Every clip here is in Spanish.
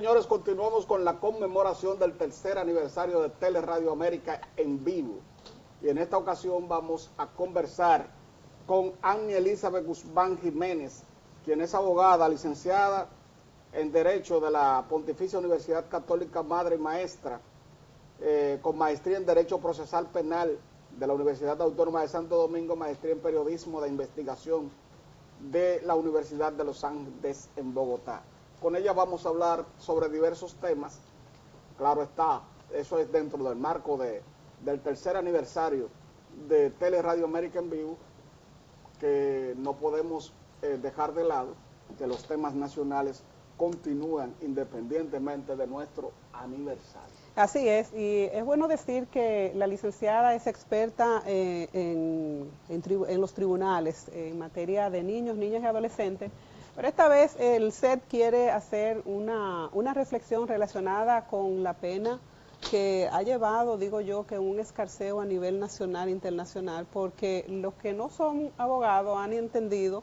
señores, continuamos con la conmemoración del tercer aniversario de Teleradio América en vivo. Y en esta ocasión vamos a conversar con Annie Elizabeth Guzmán Jiménez, quien es abogada, licenciada en Derecho de la Pontificia Universidad Católica Madre y Maestra, con maestría en Derecho Procesal Penal de la Universidad Autónoma de Santo Domingo, maestría en Periodismo de Investigación de la Universidad de los Andes en Bogotá. Con ella vamos a hablar sobre diversos temas. Claro está, eso es dentro del marco del tercer aniversario de Teleradio América en vivo, que no podemos dejar de lado que los temas nacionales continúan independientemente de nuestro aniversario. Así es, y es bueno decir que la licenciada es experta en los tribunales en materia de niños, niñas y adolescentes, pero esta vez el CED quiere hacer una reflexión relacionada con la pena que ha llevado, digo yo, que un escarceo a nivel nacional e internacional, porque los que no son abogados han entendido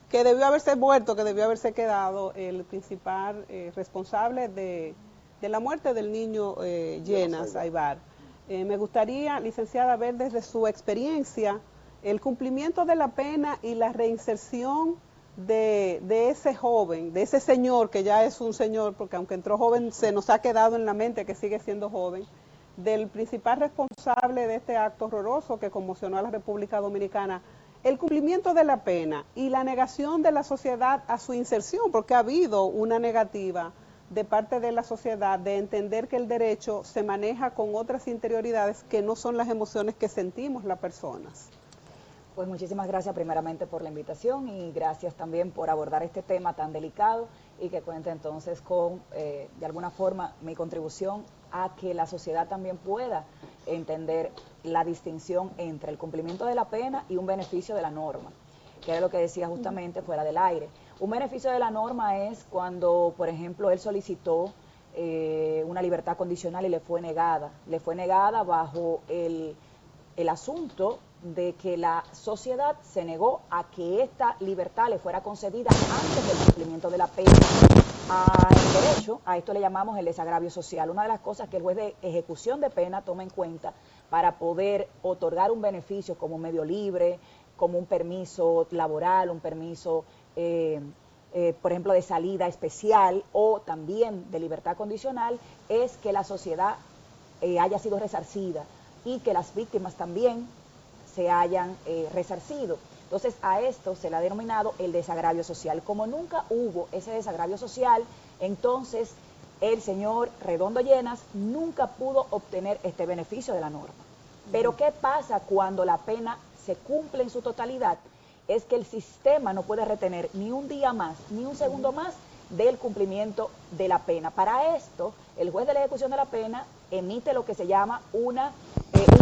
que debió haberse muerto, que debió haberse quedado el principal responsable de la muerte del niño Llenas Aybar. Me gustaría, licenciada, ver desde su experiencia el cumplimiento de la pena y la reinserción de ese joven, de ese señor, que ya es un señor, porque aunque entró joven, se nos ha quedado en la mente que sigue siendo joven, del principal responsable de este acto horroroso que conmocionó a la República Dominicana, el cumplimiento de la pena y la negación de la sociedad a su inserción, porque ha habido una negativa de parte de la sociedad de entender que el derecho se maneja con otras interioridades que no son las emociones que sentimos las personas. Pues muchísimas gracias primeramente por la invitación y gracias también por abordar este tema tan delicado y que cuenta entonces con, de alguna forma, mi contribución a que la sociedad también pueda entender la distinción entre el cumplimiento de la pena y un beneficio de la norma, que era lo que decía justamente fuera del aire. Un beneficio de la norma es cuando, por ejemplo, él solicitó una libertad condicional y le fue negada bajo el asunto de que la sociedad se negó a que esta libertad le fuera concedida antes del cumplimiento de la pena. En derecho, a esto le llamamos el desagravio social. Una de las cosas que el juez de ejecución de pena toma en cuenta para poder otorgar un beneficio como medio libre, como un permiso laboral, un permiso, por ejemplo, de salida especial o también de libertad condicional, es que la sociedad haya sido resarcida y que las víctimas también se hayan resarcido. Entonces a esto se le ha denominado el desagravio social. Como nunca hubo ese desagravio social, entonces el señor Redondo Llenas nunca pudo obtener este beneficio de la norma. Pero ¿qué pasa cuando la pena se cumple en su totalidad? Es que el sistema no puede retener ni un día más, ni un segundo más del cumplimiento de la pena. Para esto, el juez de la ejecución de la pena emite lo que se llama un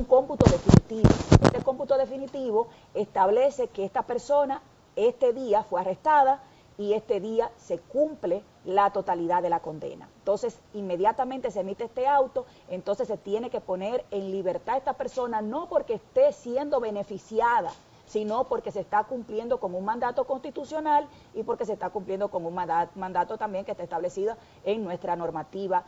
cómputo definitivo. Este cómputo definitivo establece que esta persona este día fue arrestada y este día se cumple la totalidad de la condena. Entonces, inmediatamente se emite este auto, entonces se tiene que poner en libertad a esta persona, no porque esté siendo beneficiada, sino porque se está cumpliendo con un mandato constitucional y porque se está cumpliendo con un mandato también que está establecido en nuestra normativa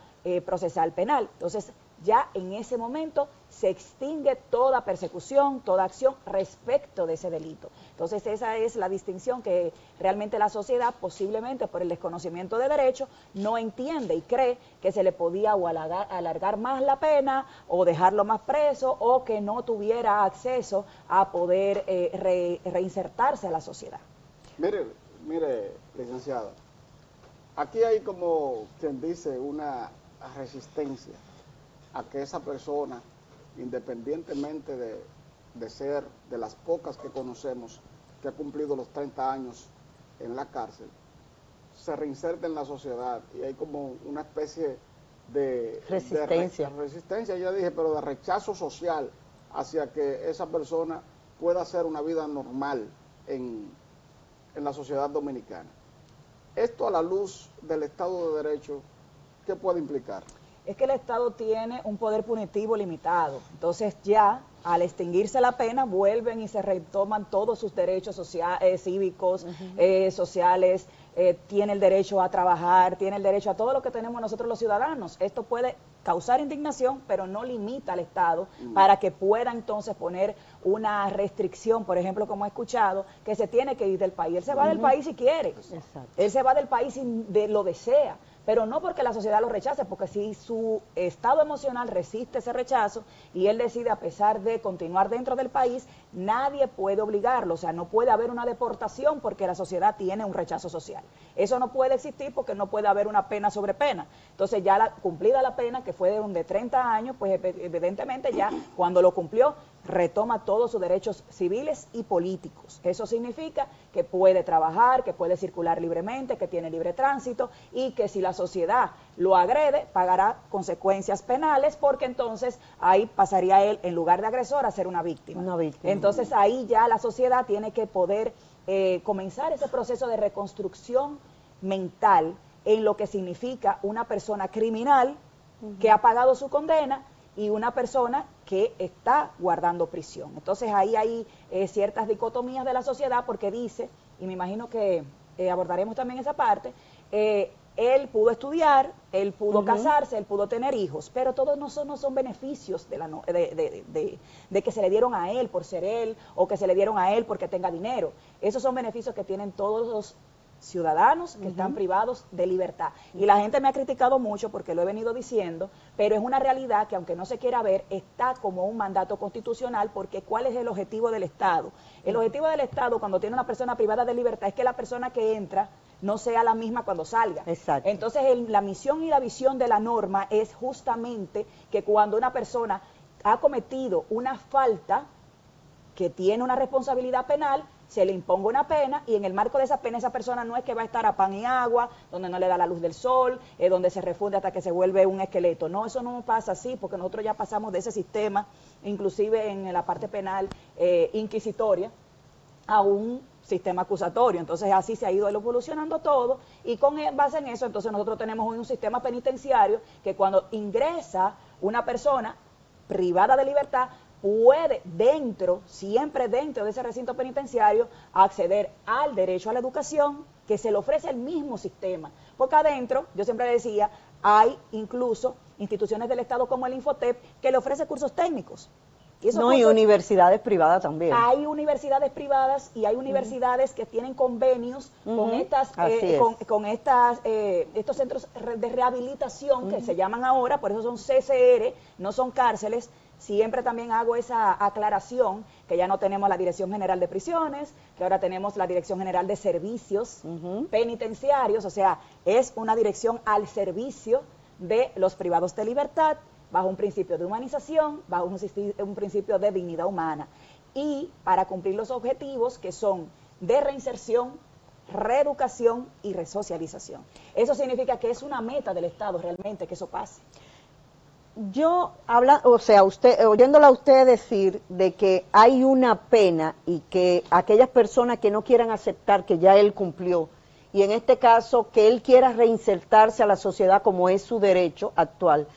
procesal penal. Entonces, ya en ese momento se extingue toda persecución, toda acción respecto de ese delito. Entonces, esa es la distinción que realmente la sociedad, posiblemente por el desconocimiento de derecho, no entiende y cree que se le podía o alargar más la pena o dejarlo más preso o que no tuviera acceso a poder reinsertarse a la sociedad. Mire, licenciada, aquí hay como quien dice una resistencia a que esa persona, independientemente de ser de las pocas que conocemos que ha cumplido los 30 años en la cárcel, se reinserte en la sociedad, y hay como una especie de resistencia, ya dije, pero de rechazo social hacia que esa persona pueda hacer una vida normal en la sociedad dominicana. Esto, a la luz del Estado de Derecho, ¿qué puede implicar? Es que el Estado tiene un poder punitivo limitado. Entonces ya, al extinguirse la pena, vuelven y se retoman todos sus derechos cívicos, sociales, tiene el derecho a trabajar, tiene el derecho a todo lo que tenemos nosotros los ciudadanos. Esto puede causar indignación, pero no limita al Estado para que pueda entonces poner una restricción, por ejemplo, como he escuchado, que se tiene que ir del país. Él se va del país si quiere. Exacto. Él se va del país si lo desea, pero no porque la sociedad lo rechace, porque si su estado emocional resiste ese rechazo y él decide, a pesar de continuar dentro del país, nadie puede obligarlo. O sea, no puede haber una deportación porque la sociedad tiene un rechazo social. Eso no puede existir porque no puede haber una pena sobre pena. Entonces ya cumplida la pena, que fue de 30 años, pues evidentemente ya cuando lo cumplió, retoma todos sus derechos civiles y políticos. Eso significa que puede trabajar, que puede circular libremente, que tiene libre tránsito y que si la sociedad lo agrede, pagará consecuencias penales, porque entonces ahí pasaría él, en lugar de agresor, a ser una víctima. Entonces ahí ya la sociedad tiene que poder comenzar ese proceso de reconstrucción mental en lo que significa una persona criminal que ha pagado su condena y una persona que está guardando prisión. Entonces ahí hay ciertas dicotomías de la sociedad, porque dice, y me imagino que abordaremos también esa parte, él pudo estudiar, él pudo casarse, él pudo tener hijos, pero todos no son beneficios de que se le dieron a él por ser él, o que se le dieron a él porque tenga dinero. Esos son beneficios que tienen todos los ciudadanos que están privados de libertad. Y la gente me ha criticado mucho porque lo he venido diciendo, pero es una realidad que, aunque no se quiera ver, está como un mandato constitucional, porque ¿cuál es el objetivo del Estado? El objetivo del Estado, cuando tiene una persona privada de libertad, es que la persona que entra no sea la misma cuando salga. Exacto. Entonces la misión y la visión de la norma es justamente que cuando una persona ha cometido una falta que tiene una responsabilidad penal, se le imponga una pena, y en el marco de esa pena esa persona no es que va a estar a pan y agua, donde no le da la luz del sol, donde se refunde hasta que se vuelve un esqueleto. No, eso no pasa así, porque nosotros ya pasamos de ese sistema, inclusive en la parte penal inquisitoria, a un sistema acusatorio. Entonces así se ha ido evolucionando todo, y con base en eso entonces nosotros tenemos un sistema penitenciario que cuando ingresa una persona privada de libertad, puede siempre dentro de ese recinto penitenciario, acceder al derecho a la educación, que se le ofrece el mismo sistema. Porque adentro, yo siempre decía, hay incluso instituciones del Estado como el Infotep que le ofrece cursos técnicos. Y universidades privadas también. Hay universidades privadas y hay universidades que tienen convenios con estos centros de rehabilitación que se llaman ahora, por eso son CCR, no son cárceles. Siempre también hago esa aclaración, que ya no tenemos la Dirección General de Prisiones, que ahora tenemos la Dirección General de Servicios Penitenciarios, o sea, es una dirección al servicio de los privados de libertad, bajo un principio de humanización, bajo un principio de dignidad humana, y para cumplir los objetivos que son de reinserción, reeducación y resocialización. Eso significa que es una meta del Estado realmente que eso pase. Oyéndola a usted decir de que hay una pena y que aquellas personas que no quieran aceptar que ya él cumplió, y en este caso que él quiera reinsertarse a la sociedad como es su derecho actual,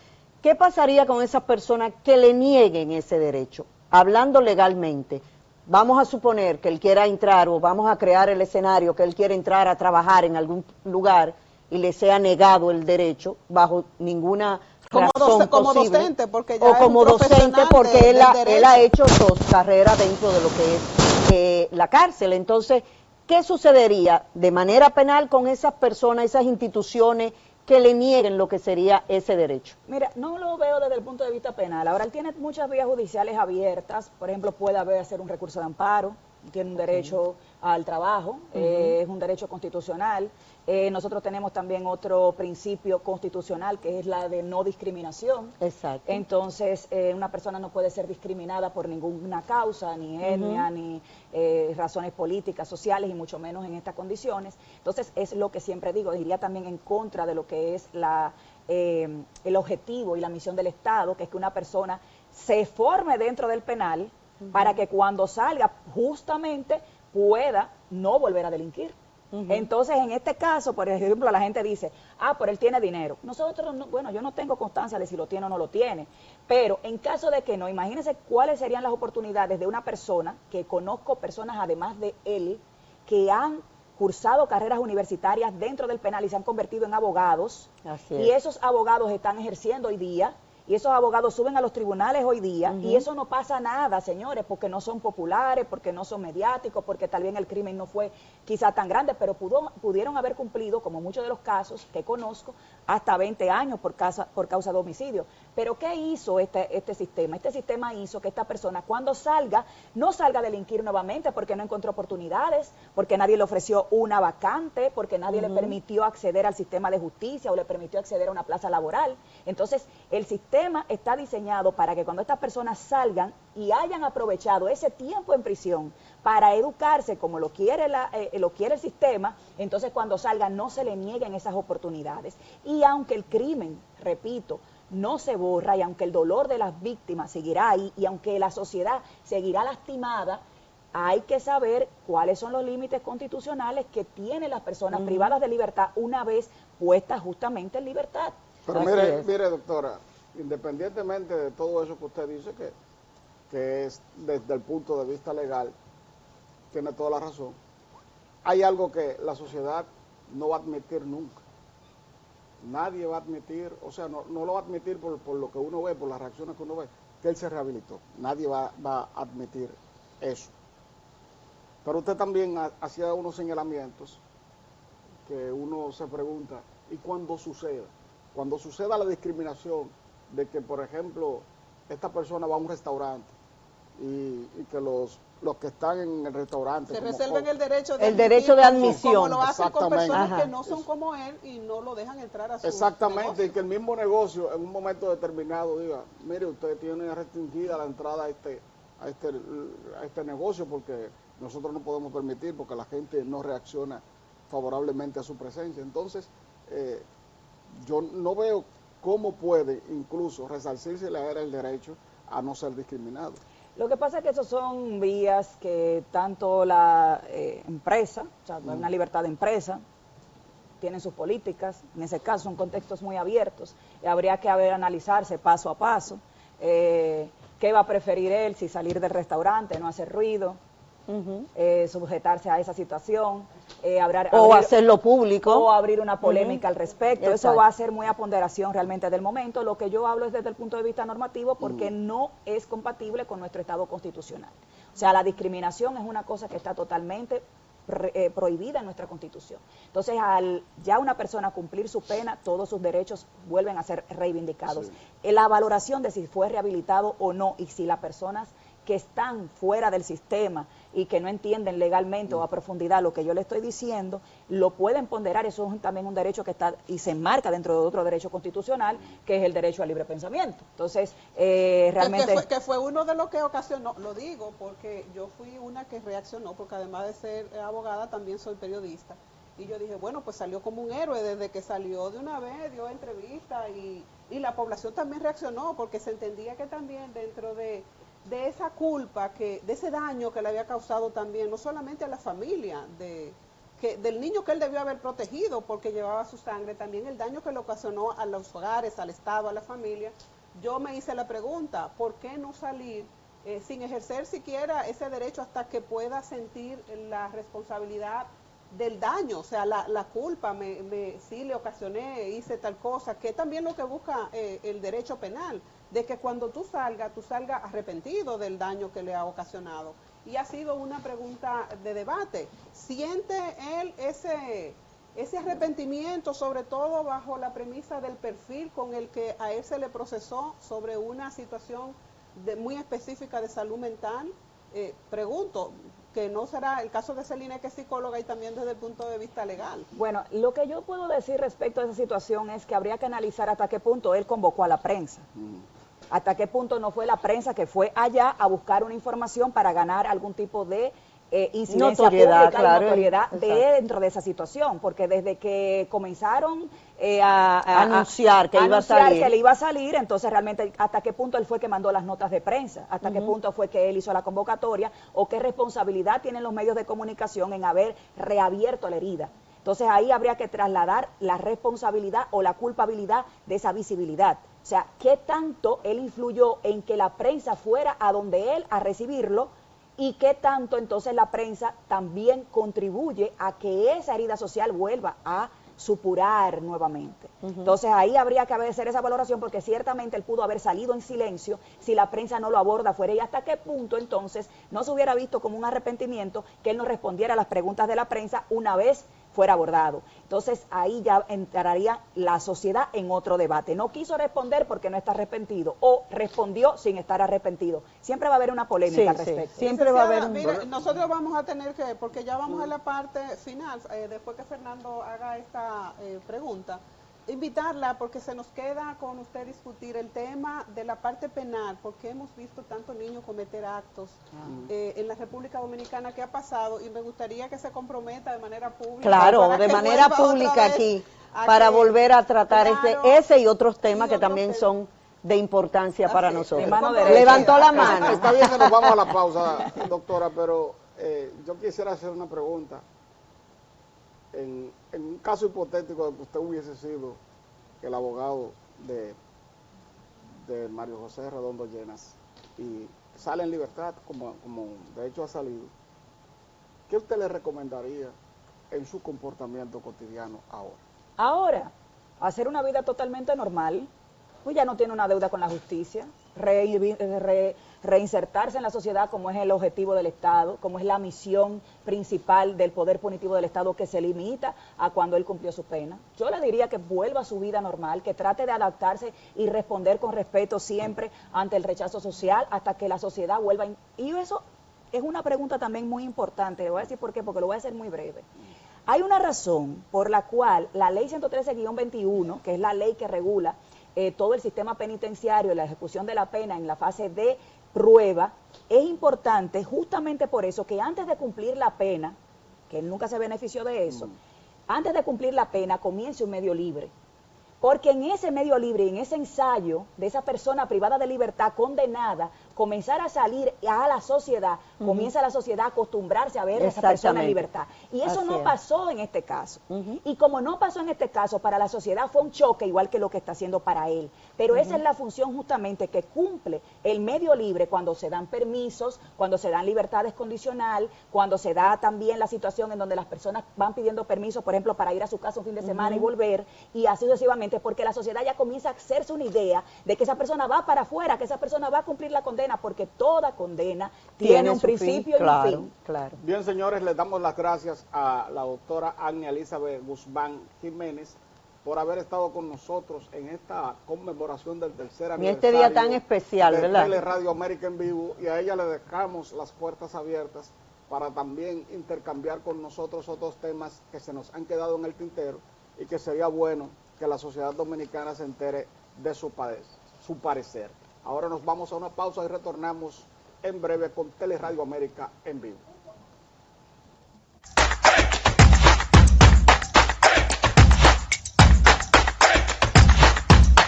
¿qué pasaría con esas personas que le nieguen ese derecho? Hablando legalmente, vamos a suponer que él quiera entrar, o vamos a crear el escenario que él quiere entrar a trabajar en algún lugar y le sea negado el derecho bajo ninguna razón como posible, docente, porque ya o como docente, porque él ha hecho 2 carreras dentro de lo que es la cárcel. Entonces, ¿qué sucedería de manera penal con esas personas, esas instituciones que le nieguen lo que sería ese derecho? Mira, no lo veo desde el punto de vista penal. Ahora, él tiene muchas vías judiciales abiertas. Por ejemplo, puede hacer un recurso de amparo, tiene un derecho al trabajo, es un derecho constitucional. Nosotros tenemos también otro principio constitucional, que es la de no discriminación. Exacto. Entonces, una persona no puede ser discriminada por ninguna causa, ni etnia, ni razones políticas, sociales, y mucho menos en estas condiciones. Entonces, es lo que siempre digo, iría también en contra de lo que es el objetivo y la misión del Estado, que es que una persona se forme dentro del penal para que cuando salga justamente pueda no volver a delinquir. Entonces, en este caso, por ejemplo, la gente dice, pero él tiene dinero. Nosotros, bueno, yo no tengo constancia de si lo tiene o no lo tiene, pero en caso de que no, imagínense cuáles serían las oportunidades de una persona, que conozco personas además de él, que han cursado carreras universitarias dentro del penal y se han convertido en abogados, y esos abogados están ejerciendo hoy día, y esos abogados suben a los tribunales hoy día, y eso no pasa nada, señores, porque no son populares, porque no son mediáticos, porque tal vez el crimen no fue quizá tan grande, pero pudieron haber cumplido, como muchos de los casos que conozco, hasta 20 años por causa de homicidio. Pero ¿qué hizo este sistema? Este sistema hizo que esta persona, cuando salga, no salga a delinquir nuevamente porque no encontró oportunidades, porque nadie le ofreció una vacante, porque nadie le permitió acceder al sistema de justicia o le permitió acceder a una plaza laboral. Entonces, el sistema está diseñado para que cuando estas personas salgan y hayan aprovechado ese tiempo en prisión para educarse como lo quiere el sistema, entonces cuando salgan no se le nieguen esas oportunidades. Y aunque el crimen, repito, no se borra, y aunque el dolor de las víctimas seguirá ahí, y aunque la sociedad seguirá lastimada, hay que saber cuáles son los límites constitucionales que tienen las personas privadas de libertad una vez puestas justamente en libertad. Pero mire, doctora, independientemente de todo eso que usted dice, que es desde el punto de vista legal, tiene toda la razón, hay algo que la sociedad no va a admitir nunca. Nadie va a admitir, o sea, no lo va a admitir por lo que uno ve, por las reacciones que uno ve, que él se rehabilitó. Nadie va a admitir eso. Pero usted también hacía unos señalamientos que uno se pregunta, ¿y cuándo suceda? Cuando suceda la discriminación de que, por ejemplo, esta persona va a un restaurante y que los que están en el restaurante se reserven el derecho de admisión, como lo hacen con personas que no son como él y no lo dejan entrar a su negocio. Y que el mismo negocio en un momento determinado diga, mire, usted tiene restringida la entrada a este negocio porque nosotros no podemos permitir, porque la gente no reacciona favorablemente a su presencia. Entonces, yo no veo cómo puede incluso resarcirse el derecho a no ser discriminado. Lo que pasa es que esos son vías que tanto la empresa, o sea, una libertad de empresa, tienen sus políticas, en ese caso son contextos muy abiertos, y habría que analizarse paso a paso, qué va a preferir él, si salir del restaurante, no hacer ruido, sujetarse a esa situación, hacerlo público, o abrir una polémica al respecto. Eso va a ser muy a ponderación realmente del momento. Lo que yo hablo es desde el punto de vista normativo, porque no es compatible con nuestro Estado constitucional. O sea, la discriminación es una cosa que está totalmente prohibida en nuestra Constitución. Entonces, al ya una persona cumplir su pena, todos sus derechos vuelven a ser reivindicados. La valoración de si fue rehabilitado o no, y si las personas que están fuera del sistema y que no entienden legalmente o a profundidad lo que yo le estoy diciendo, lo pueden ponderar. Eso es también un derecho que está y se enmarca dentro de otro derecho constitucional, que es el derecho al libre pensamiento. Entonces, realmente... Que fue uno de los que ocasionó, lo digo porque yo fui una que reaccionó, porque además de ser abogada también soy periodista. Y yo dije, bueno, pues salió como un héroe desde que salió de una vez, dio entrevista y la población también reaccionó, porque se entendía que también dentro de esa culpa, de ese daño que le había causado también, no solamente a la familia, del niño que él debió haber protegido porque llevaba su sangre, también el daño que le ocasionó a los hogares, al Estado, a la familia. Yo me hice la pregunta, ¿por qué no salir sin ejercer siquiera ese derecho hasta que pueda sentir la responsabilidad del daño? O sea, la culpa, sí le ocasioné, hice tal cosa, que es también lo que busca el derecho penal, de que cuando tú salgas arrepentido del daño que le ha ocasionado. Y ha sido una pregunta de debate. ¿Siente él ese arrepentimiento, sobre todo bajo la premisa del perfil con el que a él se le procesó sobre una situación muy específica de salud mental? Pregunto, que no será el caso de Celina, que es psicóloga, y también desde el punto de vista legal. Bueno, lo que yo puedo decir respecto a esa situación es que habría que analizar hasta qué punto él convocó a la prensa. Hasta qué punto no fue la prensa que fue allá a buscar una información para ganar algún tipo de incidencia Notoriedad, pública claro, y notoriedad exacto. dentro de esa situación, porque desde que comenzaron Anunciar que iba a anunciar salir. que le iba a salir, entonces realmente hasta qué punto él fue que mandó las notas de prensa, hasta qué punto fue que él hizo la convocatoria, o qué responsabilidad tienen los medios de comunicación en haber reabierto la herida. Entonces ahí habría que trasladar la responsabilidad o la culpabilidad de esa visibilidad. O sea, ¿qué tanto él influyó en que la prensa fuera a donde él a recibirlo? Y qué tanto entonces la prensa también contribuye a que esa herida social vuelva a supurar nuevamente. Entonces ahí habría que hacer esa valoración, porque ciertamente él pudo haber salido en silencio si la prensa no lo aborda fuera, y hasta qué punto entonces no se hubiera visto como un arrepentimiento que él no respondiera a las preguntas de la prensa una vez fuera abordado. Entonces ahí ya entraría la sociedad en otro debate. No quiso responder porque no está arrepentido, o respondió sin estar arrepentido. Siempre va a haber una polémica al respecto. Siempre va a haber un... Mire, nosotros vamos a tener que, porque ya vamos a la parte final, después que Fernando haga esta pregunta, invitarla porque se nos queda con usted discutir el tema de la parte penal, porque hemos visto tantos niños cometer actos en la República Dominicana que ha pasado, y me gustaría que se comprometa de manera pública. Claro, de manera pública aquí, para volver a tratar ese y otros temas que también son de importancia para nosotros. Levantó la mano. Está bien que nos vamos a la pausa, doctora, pero yo quisiera hacer una pregunta. En un caso hipotético de que usted hubiese sido el abogado de Mario José Redondo Llenas y sale en libertad, como de hecho ha salido, ¿qué usted le recomendaría en su comportamiento cotidiano ahora? Ahora, hacer una vida totalmente normal, pues ya no tiene una deuda con la justicia, reinsertarse en la sociedad como es el objetivo del Estado, como es la misión principal del poder punitivo del Estado, que se limita a cuando él cumplió su pena. Yo le diría que vuelva a su vida normal, que trate de adaptarse y responder con respeto siempre ante el rechazo social hasta que la sociedad vuelva. Y eso es una pregunta también muy importante, le voy a decir por qué, porque lo voy a hacer muy breve. Hay una razón por la cual la ley 113-21, que es la ley que regula todo el sistema penitenciario y la ejecución de la pena en la fase de prueba, es importante justamente por eso que antes de cumplir la pena, que él nunca se benefició de eso, antes de cumplir la pena comience un medio libre. Porque en ese medio libre, en ese ensayo de esa persona privada de libertad, condenada, comenzar a salir a la sociedad, comienza la sociedad a acostumbrarse a ver a esa persona en libertad. Y eso no pasó en este caso. Y como no pasó en este caso, para la sociedad fue un choque, igual que lo que está haciendo para él. Pero esa es la función justamente que cumple el medio libre cuando se dan permisos, cuando se dan libertades condicional, cuando se da también la situación en donde las personas van pidiendo permisos, por ejemplo, para ir a su casa un fin de semana y volver, y así sucesivamente, porque la sociedad ya comienza a hacerse una idea de que esa persona va para afuera, que esa persona va a cumplir la condena, porque toda condena tiene un principio y un fin. Claro. Bien, señores, les damos las gracias a la doctora Agnia Elizabeth Guzmán Jiménez por haber estado con nosotros en esta conmemoración del tercer aniversario. En este día tan especial, ¿verdad? De Radio América en vivo, y a ella le dejamos las puertas abiertas para también intercambiar con nosotros otros temas que se nos han quedado en el tintero y que sería bueno que la sociedad dominicana se entere de su parecer. Ahora nos vamos a una pausa y retornamos en breve con Teleradio América en vivo.